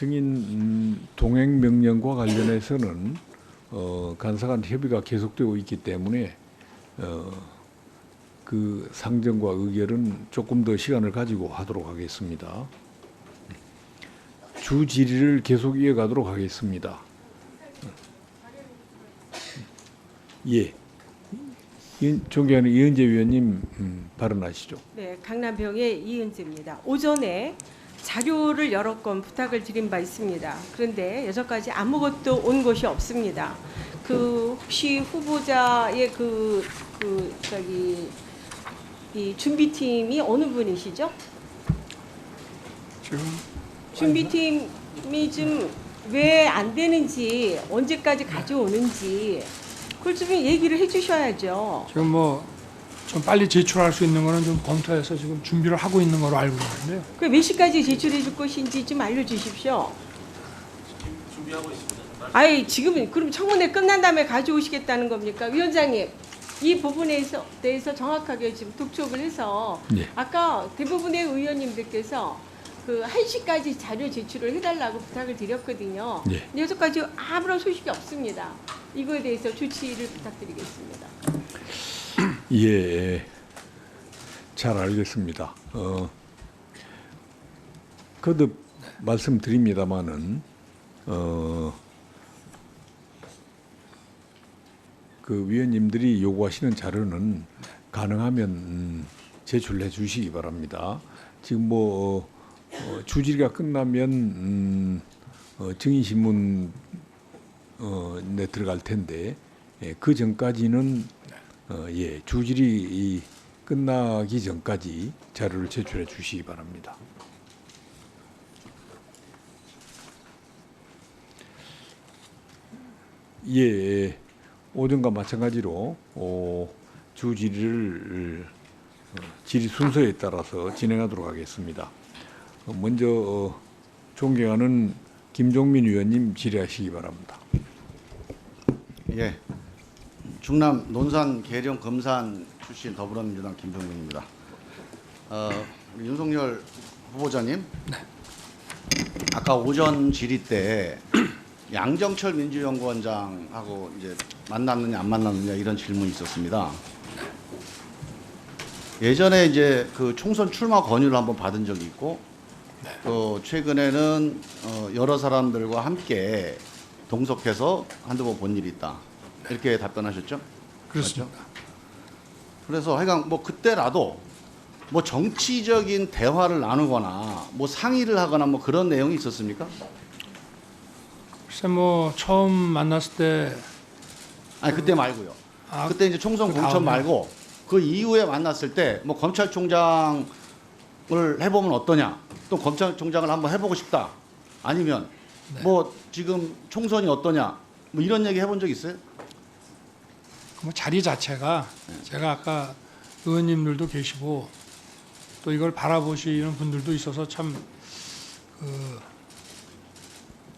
증인 동행 명령과 관련해서는 간사 간 협의가 계속되고 있기 때문에 그 상정과 의결은 조금 더 시간을 가지고 하도록 하겠습니다. 주 질의를 계속 이어가도록 하겠습니다. 예. 존경하는 이은재 위원님 발언하시죠. 네, 강남병의 이은재입니다. 오전에 자료를 여러 건 부탁을 드린 바 있습니다. 그런데 여전까지 아무것도 온 것이 없습니다. 혹시 후보자의 이 준비팀이 어느 분이시죠? 지금 준비팀이 좀 왜 안 되는지, 언제까지 가져오는지 그걸 좀 얘기를 해주셔야죠. 지금 뭐 좀 빨리 제출할 수 있는 거는 좀 검토해서 지금 준비를 하고 있는 거로 알고 있는데요. 그 몇 시까지 제출해 줄 것인지 좀 알려주십시오. 준비하고 있습니다. 아이 지금 그럼 청문회 끝난 다음에 가져오시겠다는 겁니까? 위원장님 이 부분에 대해서 정확하게 지금 독촉을 해서 네. 아까 대부분의 의원님들께서 1시까지 자료 제출을 해달라고 부탁을 드렸거든요. 네. 근데 여기까지 아무런 소식이 없습니다. 이거에 대해서 조치를 부탁드리겠습니다. 예, 잘 알겠습니다. 거듭 말씀드립니다마는 그 위원님들이 요구하시는 자료는 가능하면 제출해 주시기 바랍니다. 지금 뭐 주질의가 끝나면 증인 신문에 들어갈 텐데 그 전까지는 주질이 끝나기 전까지 자료를 제출해 주시기 바랍니다. 예, 오전과 마찬가지로 주질의를 질의 순서에 따라서 진행하도록 하겠습니다. 먼저 존경하는 김종민 의원님 질의하시기 바랍니다. 예, 충남 논산 계령 금산 출신 더불어민주당 김종민입니다. 우리 윤석열 후보자님, 아까 오전 질의 때 양정철 민주연구원장하고 이제 만났느냐 안 만났느냐 이런 질문이 있었습니다. 예전에 이제 그 총선 출마 권유를 한번 받은 적이 있고, 또 최근에는 여러 사람들과 함께 동석해서 한두 번 본 일이 있다. 이렇게 답변하셨죠? 그렇습니다. 맞죠? 그래서 하여간 뭐 그때라도 뭐 정치적인 대화를 나누거나 뭐 상의를 하거나 뭐 그런 내용이 있었습니까? 글쎄 뭐 처음 만났을 때 아니 그때 말고요. 그때 이제 총선 그 공천 다음에? 말고 그 이후에 만났을 때 뭐 검찰총장을 해보면 어떠냐, 또 검찰총장을 한번 해보고 싶다, 아니면 뭐 지금 총선이 어떠냐, 뭐 이런 얘기 해본 적 있어요? 뭐 자리 자체가 제가 아까 의원님들도 계시고 또 이걸 바라보시는 분들도 있어서 참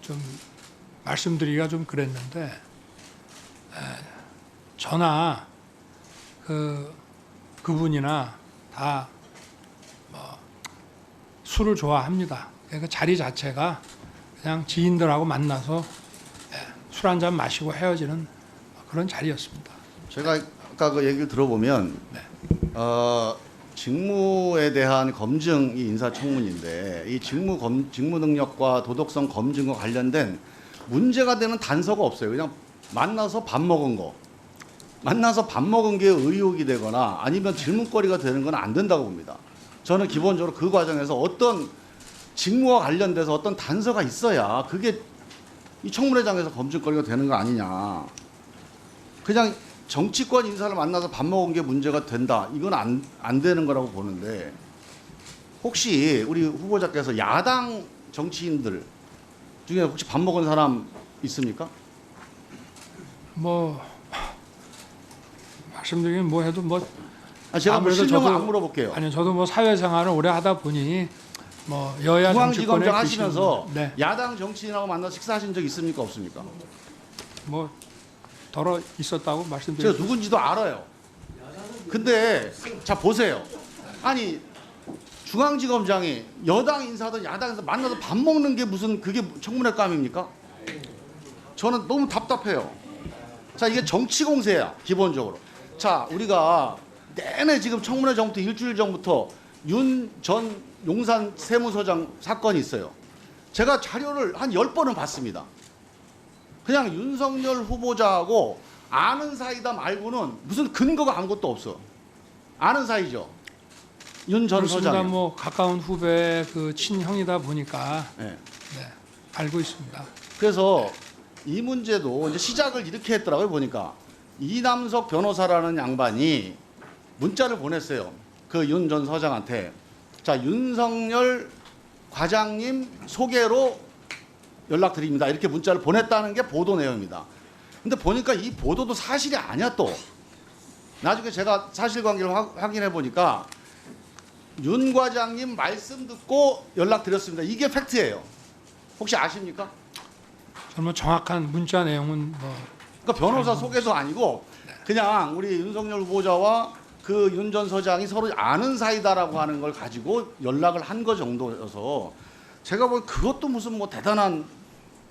좀 말씀드리기가 좀 그랬는데 저나 그분이나 다 뭐 술을 좋아합니다. 그 자리 자체가 그냥 지인들하고 만나서 술 한잔 마시고 헤어지는 그런 자리였습니다. 제가 아까 그 얘기를 들어보면 직무에 대한 검증이 인사청문인데 이 직무 능력과 도덕성 검증과 관련된 문제가 되는 단서가 없어요. 그냥 만나서 밥 먹은 거, 만나서 밥 먹은 게 의혹이 되거나 아니면 질문거리가 되는 건 안 된다고 봅니다. 저는 기본적으로 그 과정에서 어떤 직무와 관련돼서 어떤 단서가 있어야 그게 이 청문회장에서 검증거리가 되는 거 아니냐. 그냥 정치권 인사를 만나서 밥 먹은 게 문제가 된다, 이건 안 되는 거라고 보는데, 혹시 우리 후보자께서 야당 정치인들 중에 혹시 밥 먹은 사람 있습니까? 뭐 말씀드리긴 뭐 해도 뭐 제가 뭐 아무래도 실명을 저도- 안 물어볼게요. 아니요, 저도 뭐 사회생활을 오래 하다 보니 뭐 여야 정치권에 중앙지검장 하시면서 계신- 네, 야당 정치인하고 만나서 식사하신 적 있습니까, 없습니까? 뭐 덜어 있었다고 제가 말씀드렸죠. 누군지도 알아요. 근데 자 보세요. 아니 중앙지검장이 여당 인사든 야당에서 만나서 밥 먹는 게 무슨 그게 청문회 감입니까? 저는 너무 답답해요. 자, 이게 정치 공세야 기본적으로. 자, 우리가 내내 지금 청문회 전부터 일주일 전부터 윤 전 용산 세무서장 사건이 있어요. 제가 자료를 한 10번은 봤습니다. 그냥 윤석열 후보자하고 아는 사이다 말고는 무슨 근거가 아무것도 없어. 아는 사이죠. 윤 전 그렇습니다. 서장. 뭐 가까운 후배 그 친형이다 보니까 네. 네, 알고 있습니다. 그래서 이 문제도 이제 시작을 이렇게 했더라고요. 보니까 이남석 변호사라는 양반이 문자를 보냈어요. 그 윤 전 서장한테. 자, 윤석열 과장님 소개로 연락드립니다. 이렇게 문자를 보냈다는 게 보도 내용입니다. 근데 보니까 이 보도도 사실이 아니야 또. 나중에 제가 사실관계를 확인해 보니까 윤 과장님 말씀 듣고 연락드렸습니다. 이게 팩트예요. 혹시 아십니까? 저는 뭐 정확한 문자 내용은 뭐 그러니까 변호사 소개도 아니고 그냥 우리 윤석열 후보자와 그 윤 전 서장이 서로 아는 사이다라고 하는 걸 가지고 연락을 한 거 정도여서 제가 뭐 그것도 무슨 뭐 대단한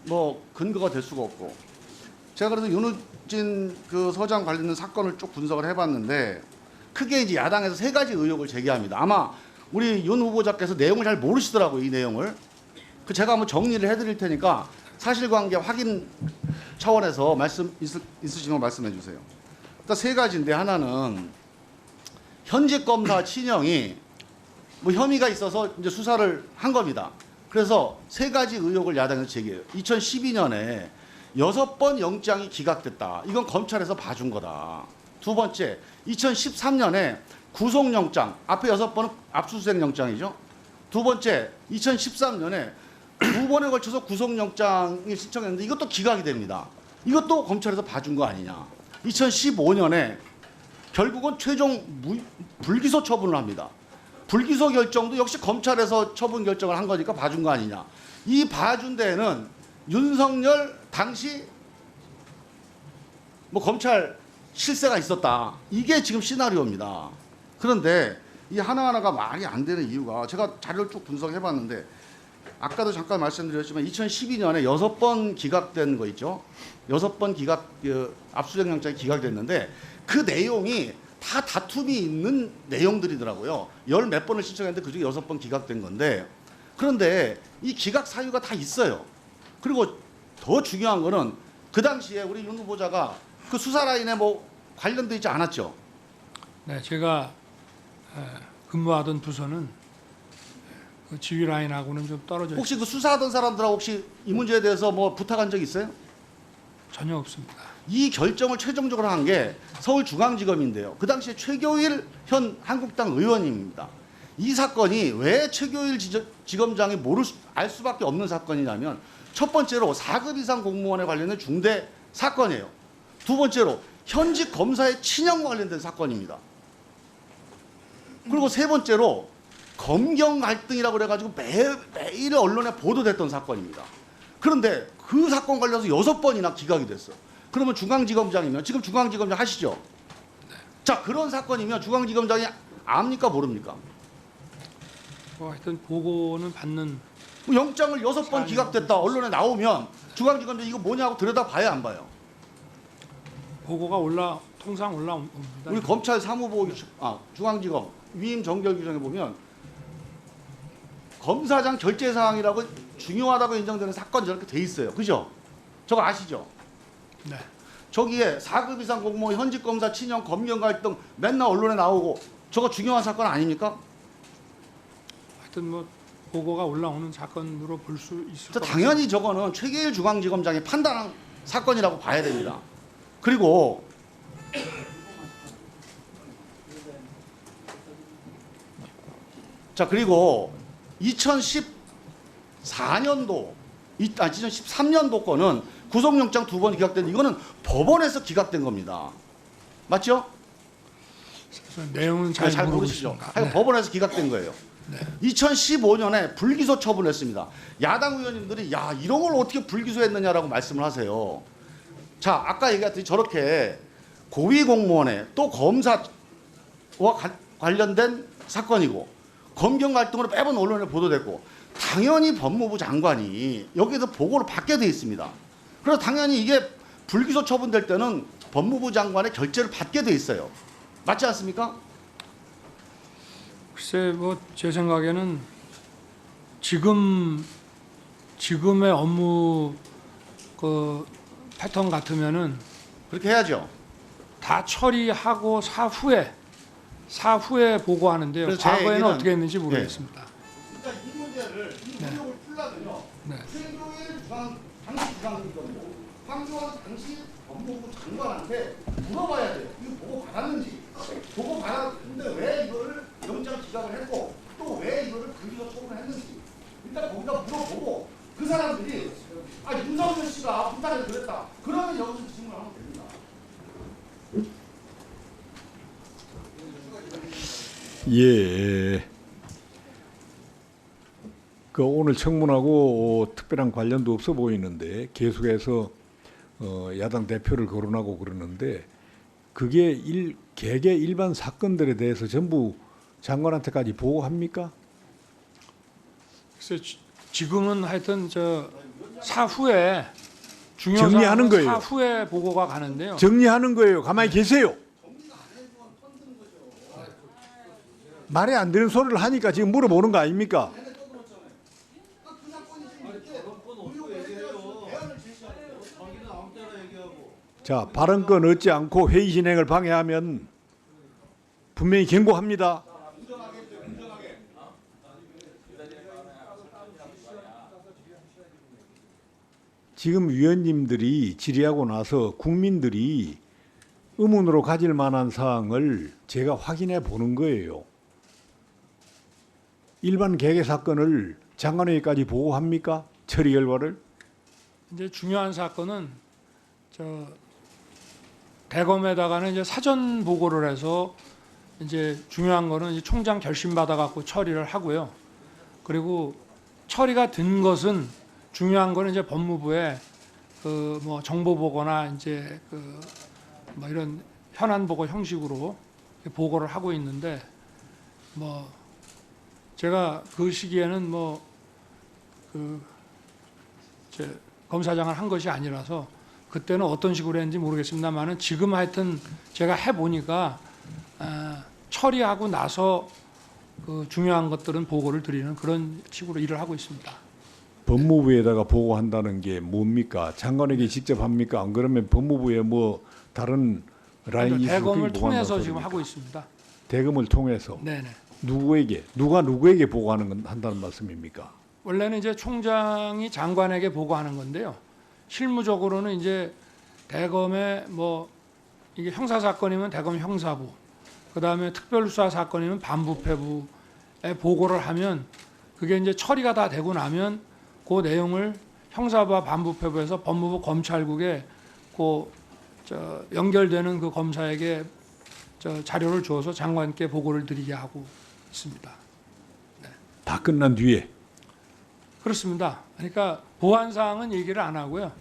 뭐 근거가 될 수가 없고 제가 그래서 윤우진 그 서장 관련된 사건을 쭉 분석을 해봤는데 크게 이제 야당에서 3가지 의혹을 제기합니다. 아마 우리 윤 후보자께서 내용을 잘 모르시더라고요, 이 내용을. 그 제가 한번 정리를 해드릴 테니까 사실관계 확인 차원에서 말씀 있으시면 말씀해 주세요. 일단 3가지인데 하나는 현직 검사 친형이 뭐 혐의가 있어서 이제 수사를 한 겁니다. 그래서 3가지 의혹을 야당에서 제기해요. 2012년에 6번 영장이 기각됐다. 이건 검찰에서 봐준 거다. 두 번째, 2013년에 구속영장, 앞에 6번은 압수수색 영장이죠. 두 번째, 2013년에 2번에 걸쳐서 구속영장을 신청했는데 이것도 기각이 됩니다. 이것도 검찰에서 봐준 거 아니냐. 2015년에 결국은 최종 불기소 처분을 합니다. 불기소 결정도 역시 검찰에서 처분 결정을 한 거니까 봐준 거 아니냐. 이 봐준 데에는 윤석열 당시 뭐 검찰 실세가 있었다. 이게 지금 시나리오입니다. 그런데 이 하나하나가 말이 안 되는 이유가 제가 자료를 쭉 분석해봤는데 아까도 잠깐 말씀드렸지만 2012년에 6번 기각된 거 있죠. 6번 압수수색 영장이 기각됐는데 그 내용이 다 다툼이 있는 내용들이더라고요. 10몇 번을 신청했는데 그중에 6번 기각된 건데 그런데 이 기각 사유가 다 있어요. 그리고 더 중요한 거는 그 당시에 우리 윤 후보자가 그 수사 라인에 뭐 관련돼 있지 않았죠. 네, 제가 근무하던 부서는 그 지휘 라인하고는 좀 떨어져 혹시 그 수사하던 사람들하고 혹시 이 문제에 대해서 뭐 부탁한 적 있어요? 전혀 없습니다. 이 결정을 최종적으로 한 게 서울중앙지검인데요. 그 당시에 최교일 현 한국당 의원입니다. 이 사건이 왜 최교일 지검장이 알 수밖에 없는 사건이냐면 첫 번째로 4급 이상 공무원에 관련된 중대 사건이에요. 두 번째로 현직 검사의 친형과 관련된 사건입니다. 그리고 세 번째로 검경 갈등이라고 그래가지고 매일 언론에 보도됐던 사건입니다. 그런데 그 사건 관련해서 6번이나 기각이 됐어. 그러면 중앙지검장이면 지금 중앙지검장 하시죠? 자, 그런 사건이면 중앙지검장이 압니까 모릅니까? 뭐 하여튼 보고는 받는 뭐 영장을 6번 기각됐다 언론에 나오면 중앙지검장 이거 뭐냐고 들여다봐야 안 봐요. 보고가 통상 올라옵니다. 우리 검찰 사무보고 중앙지검 위임 정결 규정에 보면 검사장 결재 사항이라고 중요하다고 인정되는 사건 저렇게 돼 있어요. 그죠? 저거 아시죠? 네. 저기에 4급 이상 공무원 현직 검사 친형 검경 갈등 맨날 언론에 나오고 저거 중요한 사건 아닙니까? 하여튼 뭐 보고가 올라오는 사건으로 볼 수 있을 것 같습니다. 당연히 저거는 최계일 중앙지검장이 판단한 사건이라고 봐야 됩니다. 그리고 그리고 2014년도 2013년도 거는 구속영장 2번 기각된 이거는 법원에서 기각된 겁니다. 맞죠? 그래서 내용은 잘 모르시죠? 모르겠습니다. 하여간 법원에서 기각된 거예요. 네. 2015년에 불기소 처분했습니다. 야당 의원님들이 야 이런 걸 어떻게 불기소했느냐라고 말씀을 하세요. 자, 아까 얘기했듯이 저렇게 고위 공무원에 또 검사와 관련된 사건이고 검경 갈등으로 매번 언론에 보도됐고 당연히 법무부 장관이 여기에서 보고를 받게 돼 있습니다. 그래서 당연히 이게 불기소 처분될 때는 법무부 장관의 결재를 받게 돼 있어요. 맞지 않습니까? 글쎄 뭐 제 생각에는 지금의 업무 그 패턴 같으면은 그렇게 해야죠. 다 처리하고 사후에 보고하는데요. 그래서 제 과거에는 얘기는- 어떻게 했는지 모르겠습니다. 그러니까 이 문제를 이 의혹을 풀려면요. 네. 최경일 당시 주방장이거든요. 황교안 당시 법무부 장관한테 물어봐야 돼요. 이거 보고 받았는지. 보고 받았는데 왜 이거를 영장 기각을 했고 또 왜 이거를 불기소 처분했는지. 일단 거기다 물어보고 그 사람들이 윤석열 씨가 부탁해서 그랬다. 그러면 여기서 질문하면 됩니다. 예. 그 오늘 청문하고 특별한 관련도 없어 보이는데 계속해서 야당 대표를 거론하고 그러는데 그게 개개 일반 사건들에 대해서 전부 장관한테까지 보고합니까? 글쎄 지금은 하여튼 저 사후에 중요한 정리하는 사항은 거예요. 사후에 보고가 가는데요. 정리하는 거예요. 가만히 계세요. 말이 안 되는 소리를 하니까 지금 물어보는 거 아닙니까? 자, 발언권 얻지 않고 회의 진행을 방해하면 분명히 경고합니다. 지금 위원님들이 질의하고 나서 국민들이 의문으로 가질 만한 사항을 제가 확인해 보는 거예요. 일반 개개 사건을 장관회의까지 보고합니까? 처리 결과를? 이제 중요한 사건은 저 대검에다가는 이제 사전 보고를 해서 이제 중요한 거는 이제 총장 결심 받아 갖고 처리를 하고요. 그리고 처리가 된 것은 중요한 거는 이제 법무부에 그 뭐 정보 보고나 이제 그 뭐 이런 현안 보고 형식으로 보고를 하고 있는데 뭐 제가 그 시기에는 뭐 그 검사장을 한 것이 아니라서 그때는 어떤 식으로 했는지 모르겠습니다만은 지금 하여튼 제가 해 보니까 처리하고 나서 그 중요한 것들은 보고를 드리는 그런 식으로 일을 하고 있습니다. 법무부에다가 보고한다는 게 뭡니까? 장관에게 직접 합니까? 안 그러면 법무부에 뭐 다른 라인 이슈 대검을 그게 통해서 보고한다는 지금 소리입니까? 하고 있습니다. 대검을 통해서 네네. 누구에게 누가 누구에게 한다는 말씀입니까? 원래는 이제 총장이 장관에게 보고하는 건데요. 실무적으로는 이제 대검의 뭐 이게 형사 사건이면 대검 형사부, 그다음에 특별수사 사건이면 반부패부에 보고를 하면 그게 이제 처리가 다 되고 나면 그 내용을 형사부와 반부패부에서 법무부 검찰국에 연결되는 그 검사에게 자료를 줘서 장관께 보고를 드리게 하고 있습니다. 다 끝난 뒤에 그렇습니다. 그러니까 보완 사항은 얘기를 안 하고요.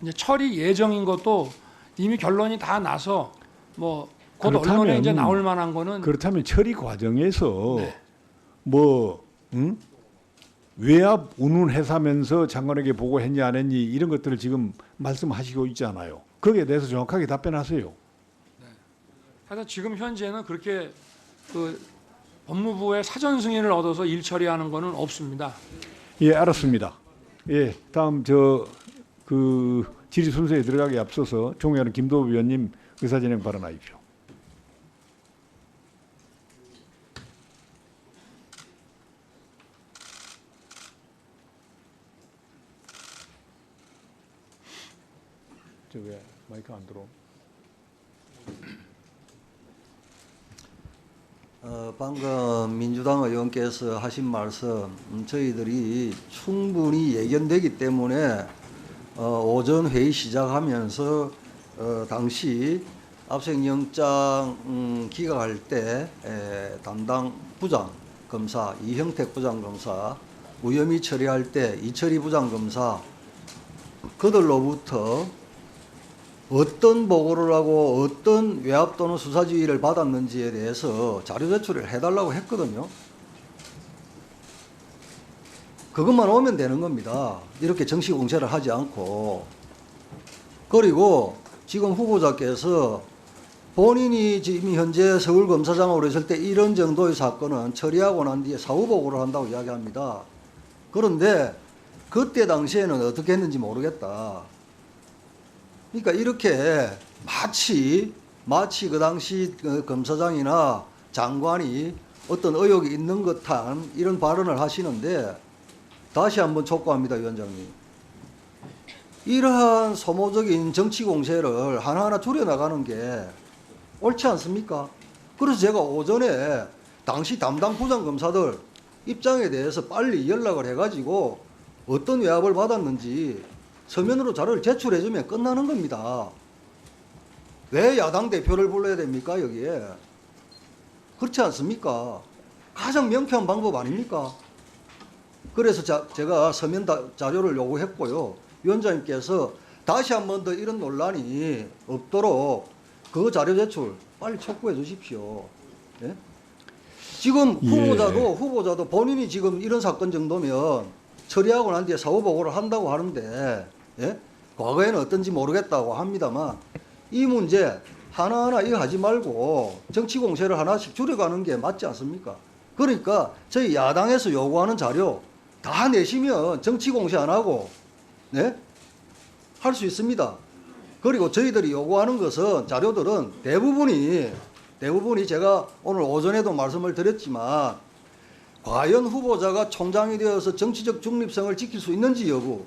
이제 처리 예정인 것도 이미 결론이 다 나서 뭐 곧 그렇다면 언론에 이제 나올 만한 거는 그렇다면 처리 과정에서 네. 뭐 외압 운운해서면서 장관에게 보고했니 안 했니 이런 것들을 지금 말씀하시고 있잖아요. 거기에 대해서 정확하게 답변하세요. 하여튼 지금 현재는 그렇게 그 법무부의 사전 승인을 얻어서 일 처리하는 거는 없습니다. 예, 알았습니다. 예, 다음 그 질의 순서에 들어가기 앞서서 존경하는 김도우 위원님 의사진행 발언하십시오. 저 왜 마이크 안 들어? 방금 민주당 의원께서 하신 말씀 저희들이 충분히 예견되기 때문에 오전 회의 시작하면서 당시 압수영장 기각할 때 담당 부장 검사 이형택 부장 검사, 무혐의 처리할 때 이철희 부장 검사 그들로부터 어떤 보고를 하고 어떤 외압 또는 수사 지휘를 받았는지에 대해서 자료 제출을 해달라고 했거든요. 그것만 오면 되는 겁니다. 이렇게 정치 공세를 하지 않고. 그리고 지금 후보자께서 본인이 지금 현재 서울검사장으로 있을 때 이런 정도의 사건은 처리하고 난 뒤에 사후보고를 한다고 이야기합니다. 그런데 그때 당시에는 어떻게 했는지 모르겠다. 그러니까 이렇게 마치 그 당시 그 검사장이나 장관이 어떤 의혹이 있는 듯한 이런 발언을 하시는데 다시 한번 촉구합니다, 위원장님. 이러한 소모적인 정치 공세를 하나하나 줄여나가는 게 옳지 않습니까? 그래서 제가 오전에 당시 담당 부장검사들 입장에 대해서 빨리 연락을 해가지고 어떤 외압을 받았는지 서면으로 자료를 제출해주면 끝나는 겁니다. 왜 야당 대표를 불러야 됩니까, 여기에? 그렇지 않습니까? 가장 명쾌한 방법 아닙니까? 그래서 제가 서면 자료를 요구했고요. 위원장님께서 다시 한 번 더 이런 논란이 없도록 그 자료 제출 빨리 촉구해 주십시오. 예? 지금 후보자도 본인이 지금 이런 사건 정도면 처리하고 난 뒤에 사후 보고를 한다고 하는데, 예? 과거에는 어떤지 모르겠다고 합니다만 이 문제 하나하나 이거 하지 말고 정치 공세를 하나씩 줄여가는 게 맞지 않습니까? 그러니까 저희 야당에서 요구하는 자료 다 내시면 정치 공세 안 하고, 네? 할 수 있습니다. 그리고 저희들이 요구하는 것은 자료들은 대부분이 제가 오늘 오전에도 말씀을 드렸지만 과연 후보자가 총장이 되어서 정치적 중립성을 지킬 수 있는지 여부,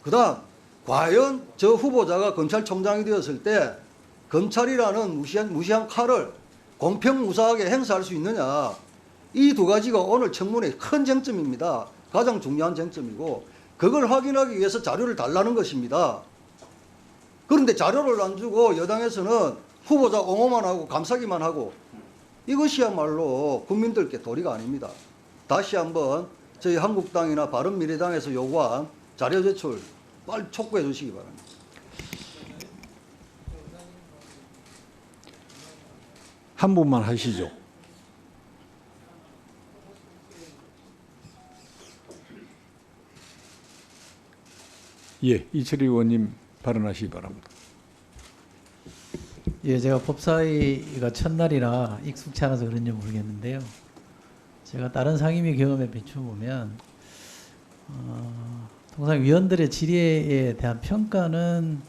그다음 과연 저 후보자가 검찰총장이 되었을 때 검찰이라는 무시한 칼을 공평무사하게 행사할 수 있느냐, 이 두 가지가 오늘 청문회의 큰 쟁점입니다. 가장 중요한 쟁점이고 그걸 확인하기 위해서 자료를 달라는 것입니다. 그런데 자료를 안 주고 여당에서는 후보자 옹호만 하고 감싸기만 하고, 이것이야말로 국민들께 도리가 아닙니다. 다시 한번 저희 한국당이나 바른미래당에서 요구한 자료 제출 빨리 촉구해 주시기 바랍니다. 한 분만 하시죠. 예, 이철희 의원님 발언하시기 바랍니다. 예, 제가 법사위가 첫날이라 익숙치 않아서 그런지 모르겠는데요. 제가 다른 상임위 경험에 비춰보면 통상 위원들의 질의에 대한 평가는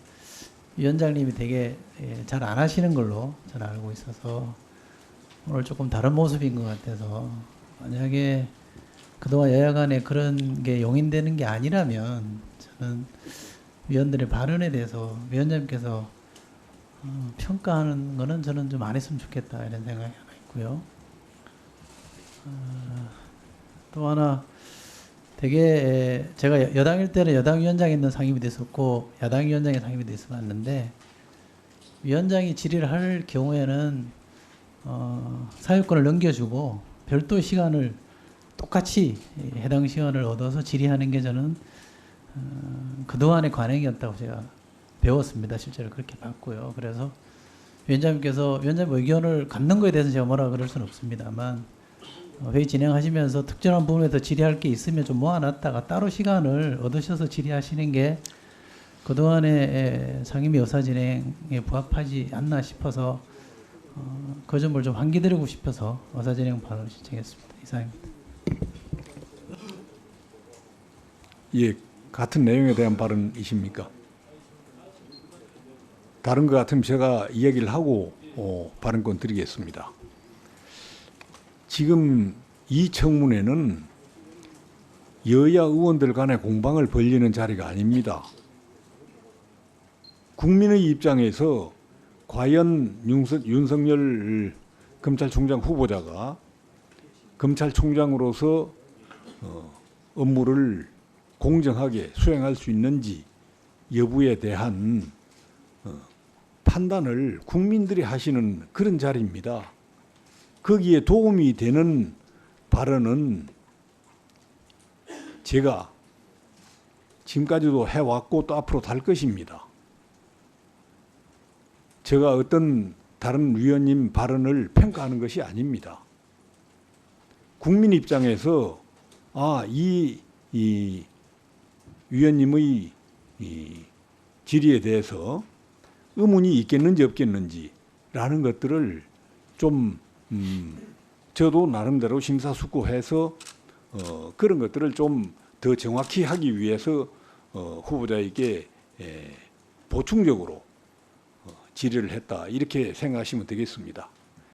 위원장님이 되게 잘 안 하시는 걸로 저는 알고 있어서 오늘 조금 다른 모습인 것 같아서, 만약에 그동안 여야 간에 그런 게 용인되는 게 아니라면 저는 위원들의 발언에 대해서 위원장님께서 평가하는 거는 저는 좀 안 했으면 좋겠다 이런 생각이 하나 있고요. 또 하나, 되게 제가 여당일 때는 여당위원장에 있는 상임위도 있었고 야당위원장의 상임위도 있어봤는데, 위원장이 질의를 할 경우에는 사유권을 넘겨주고 별도 시간을 똑같이 해당 시간을 얻어서 질의하는 게 저는 그동안의 관행이었다고 제가 배웠습니다. 실제로 그렇게 봤고요. 그래서 위원장님께서 위원장님 의견을 갖는 거에 대해서 제가 뭐라 그럴 수는 없습니다만, 회의 진행하시면서 특정한 부분에서 질의할 게 있으면 좀 모아놨다가 따로 시간을 얻으셔서 질의하시는 게 그동안의 상임위 의사 진행에 부합하지 않나 싶어서 그 점을 좀 환기드리고 싶어서 의사 진행 발언을 신청했습니다. 이상입니다. 예, 같은 내용에 대한 발언이십니까? 다른 것 같으면 제가 이야기를 하고 발언권 드리겠습니다. 지금 이 청문회는 여야 의원들 간의 공방을 벌리는 자리가 아닙니다. 국민의 입장에서 과연 윤석열 검찰총장 후보자가 검찰총장으로서 업무를 공정하게 수행할 수 있는지 여부에 대한 판단을 국민들이 하시는 그런 자리입니다. 거기에 도움이 되는 발언은 제가 지금까지도 해왔고 또 앞으로 할 것입니다. 제가 어떤 다른 위원님 발언을 평가하는 것이 아닙니다. 국민 입장에서 이 이 위원님의 이 질의에 대해서 의문이 있겠는지 없겠는지라는 것들을 좀 저도 나름대로 심사숙고해서 그런 것들을 좀 더 정확히 하기 위해서 후보자에게 보충적으로 질의를 했다 이렇게 생각하시면 되겠습니다.